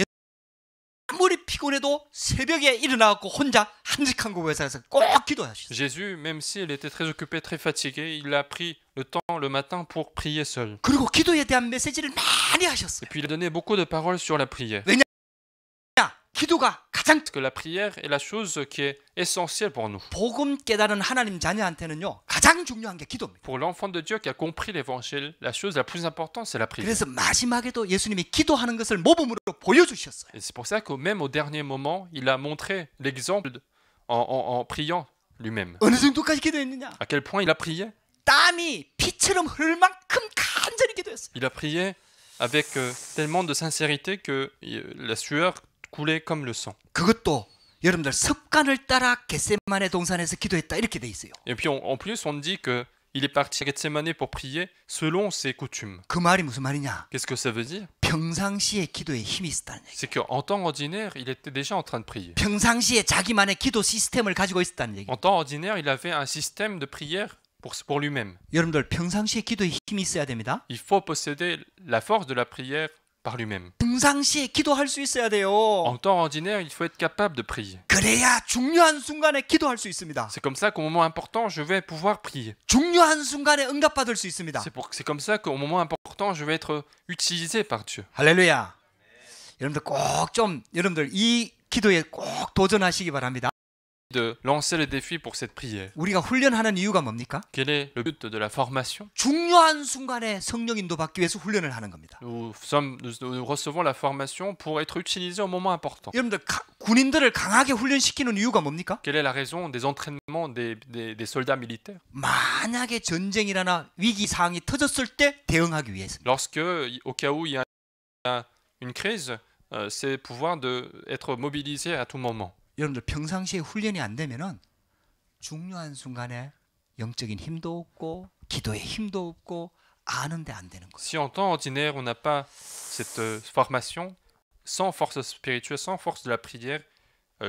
아무리 피곤해도 새벽에 일어나고 혼자 한직한 곳에서 꼭 기도하셨어요. Jésus, même s'il était très occupé, très fatigué, il a pris le temps le matin pour prier seul. 그리고 기도에 대한 메시지를 많이 하셨어요. Et puis il a donné beaucoup de paroles sur la prière. 왜냐? 기도가 가장 Parce que la prière est la chose qui est essentielle pour nous. 복음 깨달은 하나님 자녀한테는요 가장 중요한 게 기도입니다. Pour l'enfant de Dieu qui a compris l'évangile, la chose la plus importante, c'est la prière. 그래서 마지막에도 예수님이 기도하는 것을 모범으로 보여주셨어요. Et c'est pour ça que même au dernier moment, il a montré l'exemple en priant lui-même. 어느 정도까지 기도했느냐? À quel point il a prié? 땀이 피처럼 흐를 만큼 간절히 기도했어요. Il a prié avec tellement de sincérité que la sueur coulait comme le sang. 그것도 여러분들 습관을 따라 겟세마네 동산에서 기도했다 이렇게 돼 있어요. Et puis en plus, on dit que il est parti à Gethsemane pour prier selon ses coutumes. 그 말이 무슨 말이냐? Qu'est-ce que ça veut dire? 평상시에 기도에 힘이 있었다는 얘기. C'est qu'en temps ordinaire, il était déjà en train de prier. 평상시에 자기만의 기도 시스템을 가지고 있었다는 얘기. En temps ordinaire, il avait un système de prière pour lui-même. 여러분들 평상시에 기도에 힘이 있어야 됩니다. Il faut posséder la force de la prière par lui-même. 평상시에 기도할 수 있어야 돼요. En temps ordinaire, il faut être capable de prier. 그래야 중요한 순간에 기도할 수 있습니다. C'est comme ça qu'au moment important, je vais pouvoir prier. 중요한 순간에 응답받을 수 있습니다. C'est comme ça qu'au moment important, je vais être utilisé par Dieu. 할렐루야. 여러분들 꼭 좀 여러분들 이 기도에 꼭 도전하시기 바랍니다. De lancer le défi pour cette prière. 우리가 훈련하는 이유가 뭡니까? Quel est le but de la formation? 중요한 순간에 성령 인도 받기 위해서 훈련을 하는 겁니다. Nous recevons la formation pour être utilisés au moment important. 여러분들 군인들을 강하게 훈련시키는 이유가 뭡니까? Quelle est la raison des entraînements des soldats militaires? 만약에 전쟁이라나 위기 상황이 터졌을 때 대응하기 위해서. Lorsque, au cas où il y a une crise, c'est pouvoir être mobilisé à tout moment. 여러분들 평상시에 훈련이 안 되면은 중요한 순간에 영적인 힘도 없고 기도의 힘도 없고 아는데 안 되는 거예요. Si en temps ordinaire on n'a pas cette formation, sans force spirituelle, sans force de la prière,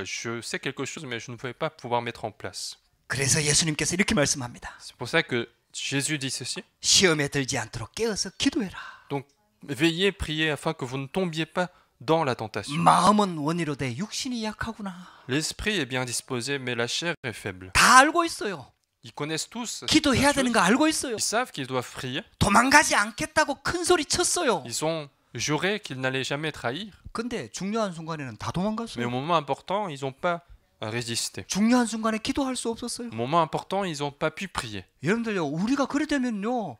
je sais quelque chose mais je ne pouvais pas pouvoir mettre en place. 그래서 예수님께서 이렇게 말씀합니다. C'est pour ça que Jésus dit ceci. 시험에 들지 않도록 깨어서 기도해라. Donc veillez, priez afin que vous ne tombiez pas dans la tentation. 마음은 원이로되 육신이 약하구나. L'esprit est bien disposé, mais la chair est faible. 다 알고 있어요. Ils connaissent tous. 기도해야 되는 거 알고 있어요. Ils savent qu'ils doivent prier. 도망가지 않겠다고 큰 소리 쳤어요. Ils ont juré qu'ils n'allaient jamais trahir. 근데 중요한 순간에는 다 Mais au 도망갔어요. moment important, ils n'ont pas résisté. 중요한 순간에 기도할 수 없었어요. Au moment important, ils n'ont pas pu prier. 여러분들요, 우리가 그래 되면요,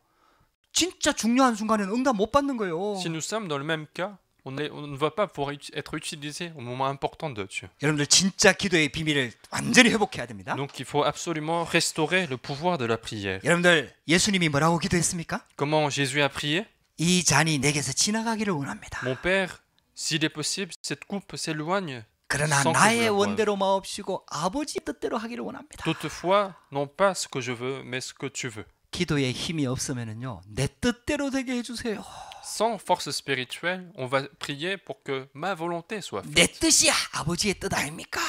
진짜 중요한 순간에는 응답 못 받는 거예요. Si nous sommes dans le même cas, on ne va pas pouvoir être utilisé au moment important de Dieu. 여러분들 진짜 기도의 비밀을 완전히 회복해야 됩니다. Donc il faut absolument restaurer le pouvoir de la prière. 여러분들 예수님이 뭐라고 기도했습니까? Comment Jésus a prié? 이 잔이 내게서 지나가기를 원합니다. Mon Père, s'il est possible, cette coupe s'éloigne 그러나 sans que je 나의 la voie. 원대로 마옵시고 아버지의 뜻대로 하기를 원합니다. Toutefois, non pas ce que je veux, mais ce que tu veux. 기도에 힘이 없으면은요, 내 뜻대로 되게 해주세요. Sans force spirituelle, on va prier pour que ma volonté soit 내 faite. 뜻이 아버지의 뜻 아닙니까?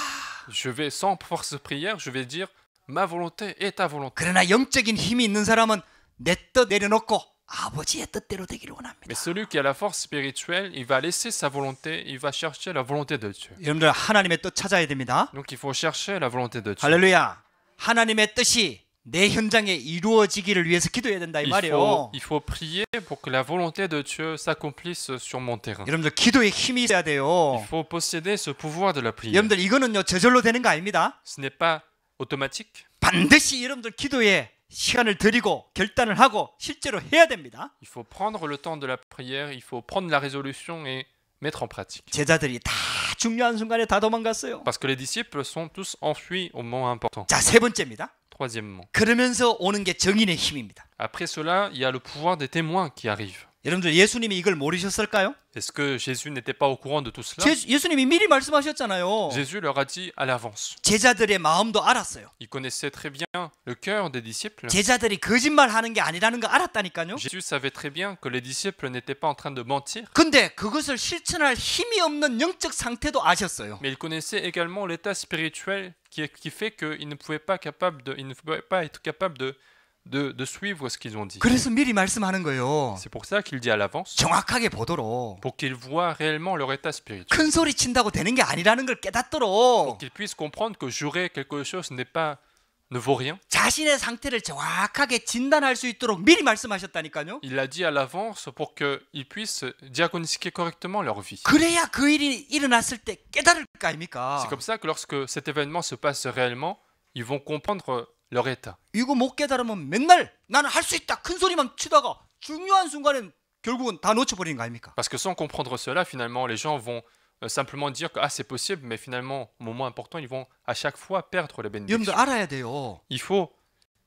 Je vais, sans force prière, je vais dire ma volonté est ta volonté. 그러나 영적인 힘이 있는 사람은 내 뜻 내려놓고 아버지의 뜻대로 되기를 원합니다. Mais celui qui a la force spirituelle, il va laisser sa volonté, il va chercher la volonté de Dieu. 여러분들 하나님의 뜻 찾아야 됩니다. Donc il faut chercher la volonté de Dieu. 할렐루야. 하나님의 뜻이 내 현장에 이루어지기를 위해서 기도해야 된다 이 말이에요. Il faut prier pour que la volonté de Dieu s'accomplisse sur mon terrain. 여러분들 기도에 힘이 있어야 돼요. Il faut posséder ce pouvoir de la prière. 여러분들 이거는요 저절로 되는 거 아닙니다. Ce n'est pas automatique. 반드시 여러분들 기도에 시간을 들이고 결단을 하고 실제로 해야 됩니다. Il faut prendre le temps de la prière, il faut prendre la résolution et mettre en pratique. 제자들이 다 중요한 순간에 다 도망갔어요. Parce que les disciples sont tous enfuis au moment important. 자, 세 번째입니다. Troisièmement. 그러면서 오는 게 정인의 힘입니다. Après cela, il y a le pouvoir des témoins qui arrive. 여러분들 예수님이 이걸 모르셨을까요? Est-ce que Jésus n'était pas au courant de tout cela? 예수님이 미리 말씀하셨잖아요. Jésus leur a dit à l'avance. 제자들의 마음도 알았어요. Il connaissait très bien le cœur des disciples. 제자들이 거짓말하는 게 아니라는 거 알았다니까요. Jésus savait très bien que les disciples n'étaient pas en train de mentir, 근데 그것을 실천할 힘이 없는 영적 상태도 아셨어요. mais il connaissait également l'état spirituel qui fait qu'il ne pouvait pas être capable de suivre ce qu'ils ont dit. 그래서 미리 말씀하는 거예요. C'est pour ça qu'il dit à l'avance, 정확하게 보도록. pour qu'ils voient réellement leur état spirituel, 큰 소리 친다고 되는 게 아니라는 걸 pour 깨닫도록 qu'ils puissent comprendre que jurer quelque chose ne vaut rien. 자신의 상태를 정확하게 진단할 수 있도록 미리 말씀하셨다니까요. Il l'a dit à l'avance pour qu'ils puissent diagnostiquer correctement leur vie. 그래야 그 일이 일어났을 때 깨달을 거 아닙니까? C'est comme ça que lorsque cet événement se passe réellement, ils vont comprendre leur état. 이거 못 깨달으면 맨날 나는 할 수 있다 큰 소리만 치다가 중요한 순간엔 결국은 다 놓쳐버리는 거 아닙니까? Parce que sans comprendre cela, finalement, les gens vont simplement dire que ah, c'est possible, mais finalement, au moment important, ils vont à chaque fois perdre les bénédictions. 여러분들 알아야 돼요. Il faut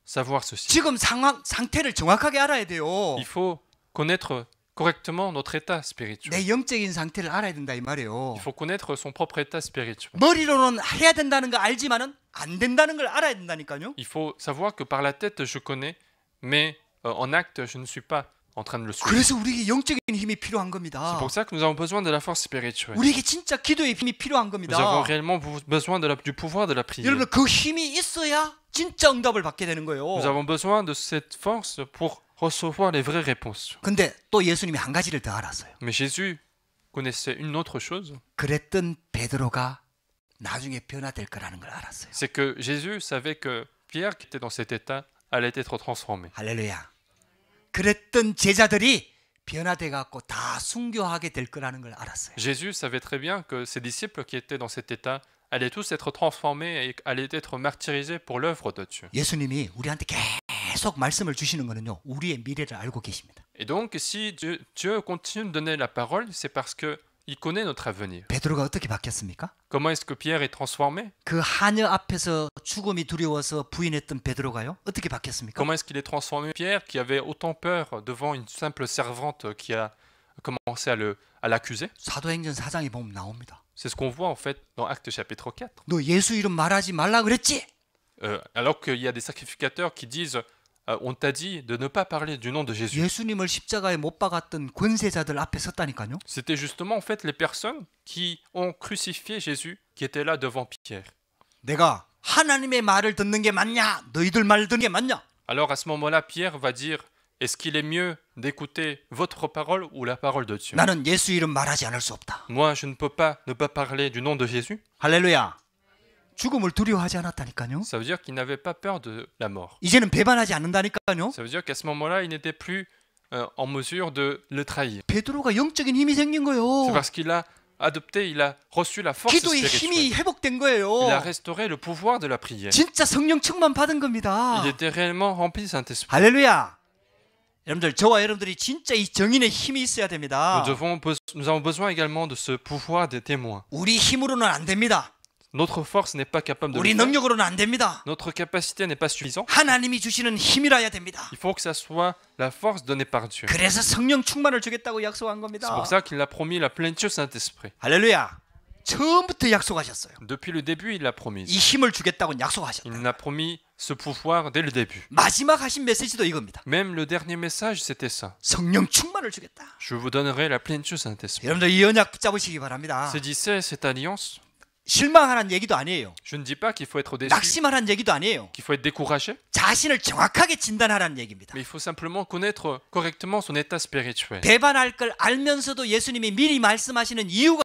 savoir ceci. 지금 상태를 정확하게 알아야 돼요. Il faut connaître correctement notre état spirituel. 내 영적인 상태를 알아야 된다 이 말이에요. Il faut connaître son propre état spirituel. 머리로는 해야 된다는 거 알지만은 안 된다는 걸 알아야 된다니까요. Il faut savoir que par la tête, je connais, mais en acte, je ne suis pas en train de le suivre. 그래서 우리에게 영적인 힘이 필요한 C'est 겁니다. pour ça que nous avons besoin de la force spirituelle. 우리에게 진짜 기도의 힘이 필요한 Nous 겁니다. avons réellement besoin du pouvoir de la prière. 여러분 그 힘이 있어야 진짜 응답을 받게 되는 거예요. Nous avons besoin de cette force pour recevoir les vraies réponses. 근데 또 예수님이 한 가지를 더 알았어요. Mais Jésus connaissait une autre chose, 그랬던 베드로가 나중에 변화될 거라는 걸 알았어요. c'est que Jésus savait que Pierre, qui était dans cet état, allait être transformé. 할렐루야. 그랬던 제자들이 변화돼 갖고 다 순교하게 될 거라는 걸 알았어요. Jésus savait très bien que ses disciples qui étaient dans cet état allaient tous être transformés et allaient être martyrisés pour l'œuvre de Dieu. 예수님이 우리한테 계속 말씀을 주시는 거는요. 우리의 미래를 알고 계십니다. Et donc, si Dieu continue de donner la parole, c'est parce que il connaît notre avenir. 베드로가 어떻게 바뀌었습니까? Comment est-ce que Pierre est transformé? 그 하녀 앞에서 죽음이 두려워서 부인했던 베드로가요? 어떻게 바뀌었습니까? Comment est-ce qu'il est transformé? Pierre, qui avait autant peur devant une simple servante qui a commencé à l'accuser. 사도행전 4장에 보면 나옵니다. C'est ce qu'on voit en fait dans Actes chapitre 4. 너 예수 이름 말하지 말라 그랬지? Alors qu'il y a des sacrificateurs qui disent on t'a dit de ne pas parler du nom de Jésus. 예수님을 십자가에 못 박았던 권세자들 앞에 섰다니까요. C'était justement en fait les personnes qui ont crucifié Jésus qui étaient là devant Pierre. 내가 하나님의 말을 듣는 게 맞냐? 너희들 말 듣는 게 맞냐? Alors à ce moment-là, Pierre va dire est-ce qu'il est mieux d'écouter votre parole ou la parole de Dieu? 나는 예수 이름 말하지 않을 수 없다. Moi, je ne peux pas ne pas parler du nom de Jésus. 할렐루야. 죽음을 두려워하지 않았다니까요. Ça veut dire qu'il n'avait pas peur de la mort. 이제는 배반하지 않는다니까요. Ça veut dire qu'à ce moment-là, il n'était plus en mesure de le trahir. 베드로가 영적인 힘이 생긴 C'est 거예요. parce qu'il a adopté, il a reçu la force 기도의 힘이 spirituelle. 회복된 거예요. Il a restauré le pouvoir de la prière. 진짜 성령 충만 받은 겁니다. Il était réellement rempli du Saint-Esprit. 할렐루야. 여러분들 저와 여러분들이 진짜 이 정인의 힘이 있어야 됩니다. Nous avons besoin également de ce pouvoir des témoins. 우리 힘으로는 안 됩니다. Notre force n'est pas capable de 우리 le faire. 능력으로는 안 됩니다. Notre capacité n'est pas suffisante. 하나님이 주시는 힘이라야 됩니다. Il faut que ça soit la force donnée par Dieu. 그래서 성령 충만을 주겠다고 약속한 C'est 겁니다. pour ça qu'il a promis la plénitude du Saint-Esprit. 할렐루야. 처음부터 약속하셨어요. Depuis le début, il l'a promis. 이 힘을 주겠다고 Il 약속하셨다. nous a promis ce pouvoir dès le début. 마지막 하신 메시지도 이겁니다. Même le dernier message, c'était ça. 성령 충만을 주겠다. Je vous donnerai la plénitude du Saint-Esprit. 여러분들 이 언약 붙잡으시기 바랍니다. C'est dit, c'est cette alliance. 실망하는 얘기도 아니에요. Je ne dis pas qu'il faut être déçu, 낙심하는 얘기도 아니에요. qu'il faut être découragé, 자신을 정확하게 진단하라는 얘기입니다. mais il faut simplement connaître correctement son état spirituel. 배반할 걸 알면서도 예수님이 미리 말씀하시는 이유가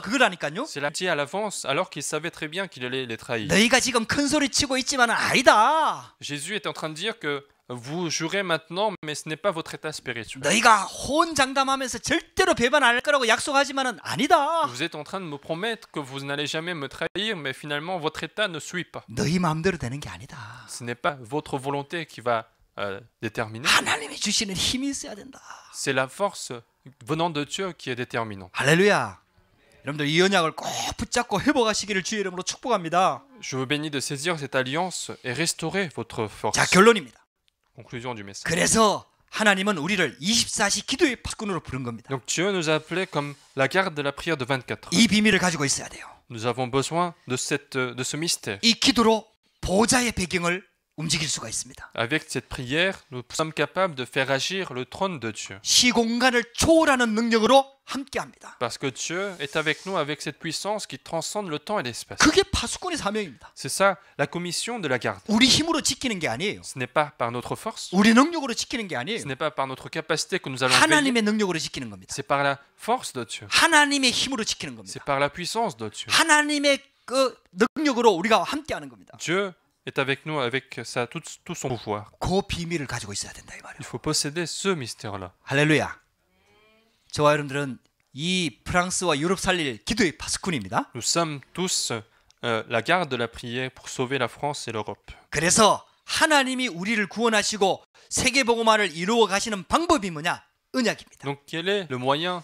그거라니까요. C'est là dit à l'avance, alors qu'il savait très bien qu'il allait les trahir. 너희가 지금 큰 소리 치고 있지만은 아니다. Jésus est en train de dire que vous jurez maintenant, mais ce n'est pas votre état spirituel. 너희가 호언장담하면서 절대로 배반 안 할 거라고 약속하지만은 아니다. Vous êtes en train de me promettre que vous n'allez jamais me trahir, mais finalement votre état ne suit pas. 너희 마음대로 되는 게 아니다. Ce n'est pas votre volonté qui va déterminer. 하나님이 주시는 힘이 있어야 된다. C'est la force venant de Dieu qui est déterminante. 할렐루야. 여러분들 이 언약을 꼭 붙잡고 회복하시기를 주의 이름으로 축복합니다. Je vous bénis de saisir cette alliance et restaurer votre force. 자, 결론입니다. Conclusion du message. 그래서 하나님은 우리를 24시 기도의 파수꾼으로 부른 겁니다. Donc Dieu nous a appelés comme la garde de la prière de 24 heures. 이 비밀을 가지고 있어야 돼요. Nous avons besoin de ce mystère. 이 기도로 보좌의 배경을 움직일 수가 있습니다. Avec cette prière, nous sommes capables de faire agir le trône de Dieu. 시공간을 초월하는 능력으로 함께합니다. Parce que Dieu est avec nous avec cette puissance qui transcende le temps et l'espace. 그게 파수꾼의 사명입니다. C'est ça la commission de la garde. 우리 힘으로 지키는 게 아니에요. Ce n'est pas par notre force, 우리 능력으로 지키는 게 ce 아니에요. n'est pas par notre capacité que nous allons veiller, 하나님의 능력으로 지키는 겁니다. c'est par la force de Dieu, 하나님의 힘으로 지키는 겁니다. c'est par la puissance de Dieu. 하나님의 그 능력으로 우리가 함께하는 겁니다. Dieu est avec nous avec tout son pouvoir. 그 비밀을 가지고 있어야 된다 이 말이에요. Il faut posséder ce mystère-là. 할렐루야. 저와 여러분들은 이 프랑스와 유럽 살릴 기도의 파수꾼입니다. Nous sommes tous la garde de la prière pour sauver la France et l'Europe. 그래서 하나님이 우리를 구원하시고 세계 복음화를 이루어 가시는 방법이 뭐냐? 언약입니다. Donc quel est le moyen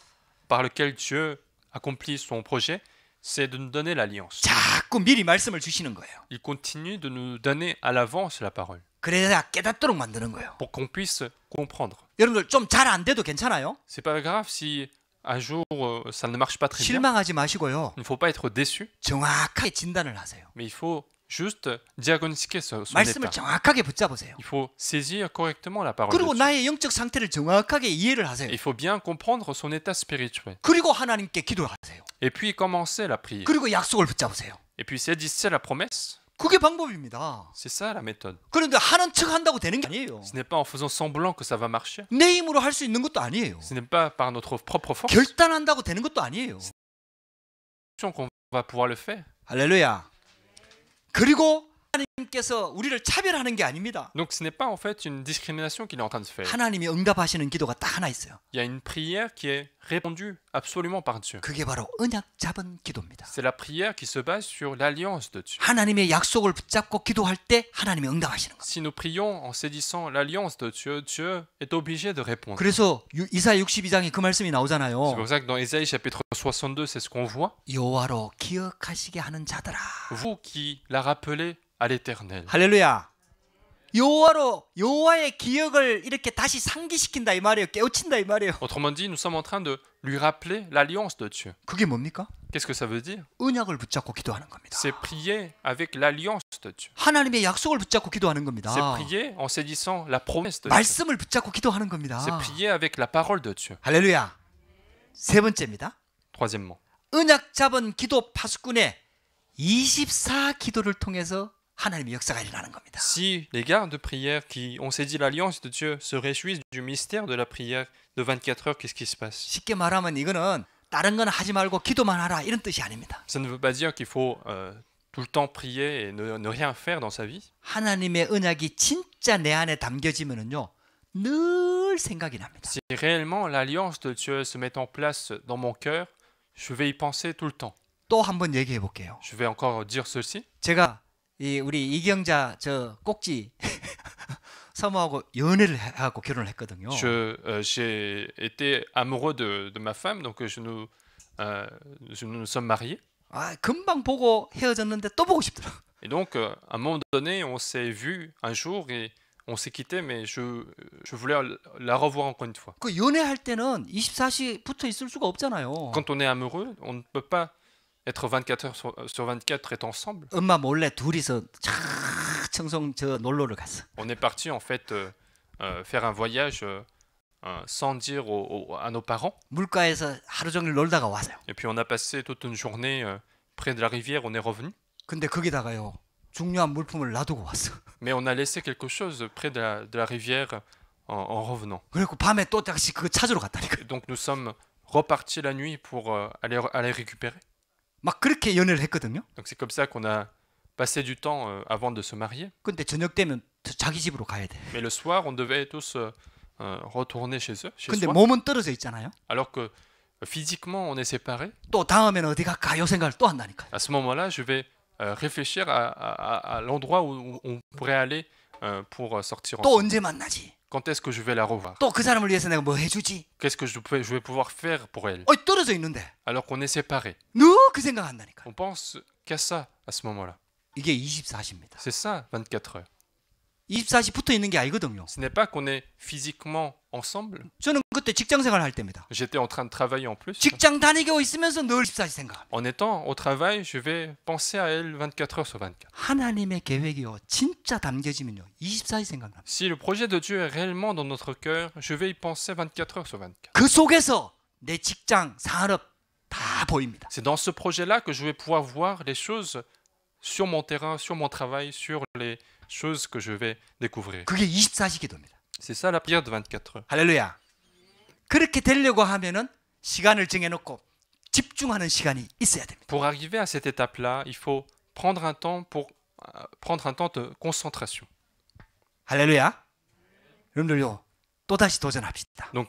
par lequel Dieu accomplit son projet? C'est de nous donner l'alliance. 자꾸 미리 말씀을 주시는 거예요. Il continue de nous donner à l'avance la parole 그래야 깨닫도록 만드는 거예요. pour qu'on puisse comprendre. 여러분들 좀 잘 안 돼도 괜찮아요? C'est pas grave si un jour ça ne marche pas très bien. 실망하지 마시고요. Il ne faut pas être déçu, 정확하게 진단을 하세요. mais il faut juste diagnostiquer son 말씀을 état. 정확하게 붙잡으세요. Il faut saisir correctement la parole de 그리고 Dieu. 나의 영적 상태를 정확하게 이해를 하세요. Il faut bien comprendre son état spirituel. 그리고 하나님께 기도하세요. Et puis commencer la prière. 그리고 약속을 붙잡으세요. Et puis saisissez la promesse. 그게 방법입니다. C'est ça la méthode. 그런데 하는 척 한다고 되는 게 아니에요. Ce n'est pas en faisant semblant que ça va marcher. 내 힘으로 할 수 있는 것도 아니에요. Ce n'est pas par notre propre force 결단한다고 되는 것도 아니에요. qu'on va pouvoir le faire. 할렐루야. 그리고 하나님께서 우리를 차별하는 게 아닙니다. Donc ce n'est pas en fait une discrimination qu'il est en train de faire. 하나님이 응답하시는 기도가 딱 하나 있어요. Il y a une prière qui est répondue absolument par Dieu. 그게 바로 언약 잡은 기도입니다. C'est la prière qui se base sur l'alliance de Dieu. 하나님의 약속을 붙잡고 기도할 때 하나님이 응답하시는 거예요. Si nous prions en saisissant l'alliance de Dieu, Dieu est obligé de répondre. 그래서 이사야 62장에 그 말씀이 C'est 나오잖아요. pour ça que dans Ésaïe chapitre 62, c'est ce qu'on voit. 여호와로 기억하시게 하는 자들아. Vous qui la rappelez à l'Éternel. 할렐루야. 여호와의 기억을 이렇게 다시 상기시킨다 이 말이에요. 깨우친다 이 말이에요. Autrement dit, nous sommes en train de lui rappeler l'alliance de Dieu. 그게 뭡니까? Qu'est-ce que ça veut dire? 언약을 붙잡고 기도하는 겁니다. C'est prier avec l'alliance de Dieu. 하나님의 약속을 붙잡고 기도하는 겁니다. C'est prier en saisissant la promesse de Dieu. 말씀을 붙잡고 기도하는 겁니다. C'est prier avec la parole de Dieu. 할렐루야. 세 번째입니다. Troisièmement, 언약 잡은 기도 파수꾼의 24 기도를 통해서 하나님의 역사가 일어나는 겁니다. si les gardes de prière qui ont saisi l'alliance de Dieu se réjouissent du mystère de la prière de 24 heures, qu'est-ce qui se passe? 쉽게 말하면 이거는 다른 건 하지 말고 기도만 하라 이런 뜻이 아닙니다. Ça ne veut pas dire qu'il faut tout le temps prier et ne rien faire dans sa vie. 하나님의 언약이 진짜 내 안에 담겨지면은요 늘 생각이 납니다. Si réellement l'alliance de Dieu se met en place dans mon cœur, je vais y penser tout le temps. 또 한번 얘기해 볼게요. Je vais encore dire ceci. 제가 우리 이경자 저 꼭지 사모하고 연애를 하고 결혼을 했거든요. J'ai été amoureux de ma femme, donc nous nous sommes mariés. 아, 금방 보고 헤어졌는데 또 보고 싶더라고요. Et donc, à un moment donné, on s'est vu un jour et on s'est quitté, mais je voulais la revoir encore une fois. 그 연애할 때는 24시 붙어 있을 수가 없잖아요. Quand on est amoureux, on ne peut pas être 24 heures sur 24 être ensemble. 엄마 몰래 둘이서 청송 저 놀러를 갔어. On est parti en fait faire un voyage sans dire à nos parents. 물가에서 하루 종일 놀다가 왔어요. Et puis on a passé toute une journée près de la rivière, on est revenu. 근데 거기다가요 중요한 물품을 놔두고 왔어. Mais on a laissé quelque chose près de la rivière en revenant. 그리고 밤에 또 다시 그거 찾으러 갔다니까. Et donc nous sommes repartis la nuit pour aller récupérer. 막 그렇게 연애를 했거든요. Donc c'est comme ça qu'on a passé du temps avant de se marier. 근데 저녁 되면 자기 집으로 가야 돼. Mais le soir, on devait tous retourner chez eux, chez 근데 soi. 몸은 떨어져 있잖아요. Alors que physiquement, on est séparés. 또 다음에는 어디 갈까 요 생각을 또 한다니까. À ce moment-là, je vais réfléchir à l'endroit où on pourrait aller pour sortir 또 ensemble. 언제 만나지? Quand est-ce que je vais la revoir? 또 그 사람을 위해서 내가 뭐 해주지? Qu'est-ce que je vais pouvoir faire pour elle? 떨어져 있는데 Alors qu'on est séparés. 너 그 생각한다니까. On pense qu'à ça à ce moment-là. 이게 24시입니다. C'est ça, 24 heures. 24시 붙어 있는 게 아니거든요. Ce n'est pas qu'on est physiquement ensemble. 저는 그때 직장 생활 할 때입니다. J'étais en train de travailler en plus. 직장 다니고 있으면서 늘 24시 생각. En étant au travail, je vais penser à elle 24 heures sur 24. 하나님의 계획이요 진짜 담겨지면요 24시 생각납니다. Si le projet de Dieu est réellement dans notre cœur, je vais y penser 24 heures sur 24. 그 속에서 내 직장, 산업 다 보입니다. C'est dans ce projet-là que je vais pouvoir voir les choses sur mon terrain, sur mon travail, sur les choses que je vais découvrir. 그게 24시 기도입니다. C'est ça la prière de 24 heures. 할렐루야. 그렇게 되려고 하면은 시간을 정해놓고 집중하는 시간이 있어야 됩니다. Pour arriver à cette étape-là, il faut prendre un temps de concentration. 할렐루야. 여러분들요 또다시 도전합시다. Donc,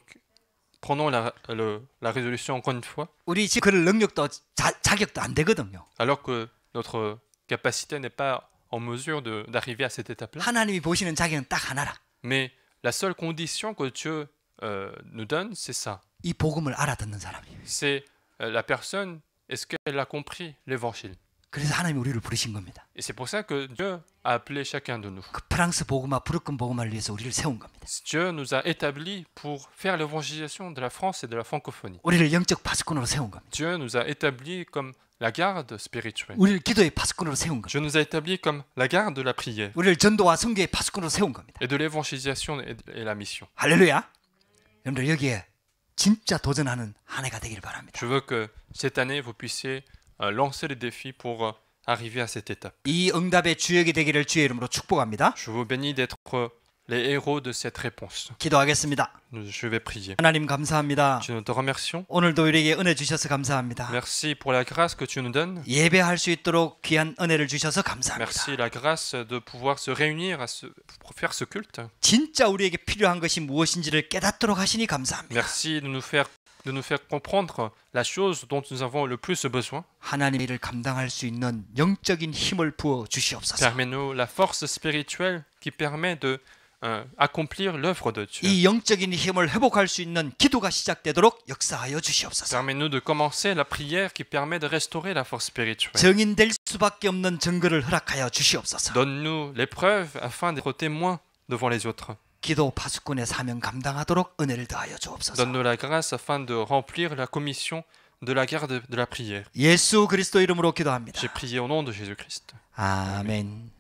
prenons la résolution encore une fois, 우리 지금 그럴 능력도 자격도 안 되거든요. alors que notre capacité n'est pas en mesure d'arriver à cette étape-là. 하나님이 보시는 자격은 딱 하나라. Mais la seule condition que Dieu nous donne, c'est ça. 이 복음을 알아듣는 사람이. C'est la personne, est-ce qu'elle a compris l'évangile? 그래서 하나님이 우리를 부르신 겁니다. Et c'est pour ça que Dieu a appelé chacun de nous. 그 프랑스 복음화, 부르큰 복음화를 위해서 우리를 세운 겁니다. Dieu nous a établis pour faire l'évangélisation de la France et de la francophonie. 우리를 영적 파수꾼으로 세운 겁니다. Dieu nous a établis comme la garde spirituelle. 우리를 기도의 파수꾼으로 세운 겁니다. Dieu nous a établis comme la garde de la prière 우리를 전도와 선교의 파수꾼으로 세운 겁니다. et de l'évangélisation et la mission. 할렐루야. 여러분들 여기에 진짜 도전하는 한 해가 되기를 바랍니다. Je veux que cette année, vous puissiez lancer les défis pour arriver à cette étape. 이 응답의 주역이 되기를 주의 이름으로 축복합니다. Je vous bénis d'être les héros de cette réponse. 기도하겠습니다. Je vais prier. 하나님 감사합니다. Nous te remercions. 오늘도 우리에게 은혜 주셔서 감사합니다. Merci pour la grâce que tu nous donnes. 예배할 수 있도록 귀한 은혜를 주셔서 감사합니다. Merci la grâce de pouvoir se réunir pour faire ce culte. 진짜 우리에게 필요한 것이 무엇인지를 깨닫도록 하시니 감사합니다. Merci de nous faire comprendre la chose dont nous avons le plus besoin. 하나님 일을 감당할 수 있는 영적인 힘을 부어 주시옵소서. Permets-nous la force spirituelle qui permet de accomplir l'œuvre de Dieu. 이 영적인 힘을 회복할 수 있는 기도가 시작되도록 역사하여 주시옵소서. Permets-nous de commencer la prière qui permet de restaurer la force spirituelle. 증인될 수밖에 없는 증거를 허락하여 주시옵소서. Donne-nous l'épreuve afin d'être témoins devant les autres. 기도 파수꾼의 사명 감당하도록 은혜를 더하여 주옵소서. Donne-nous la grâce afin de remplir la commission de la garde de la prière. 예수 그리스도 이름으로 기도합니다. J'ai prié au nom de Jésus-Christ. 아멘.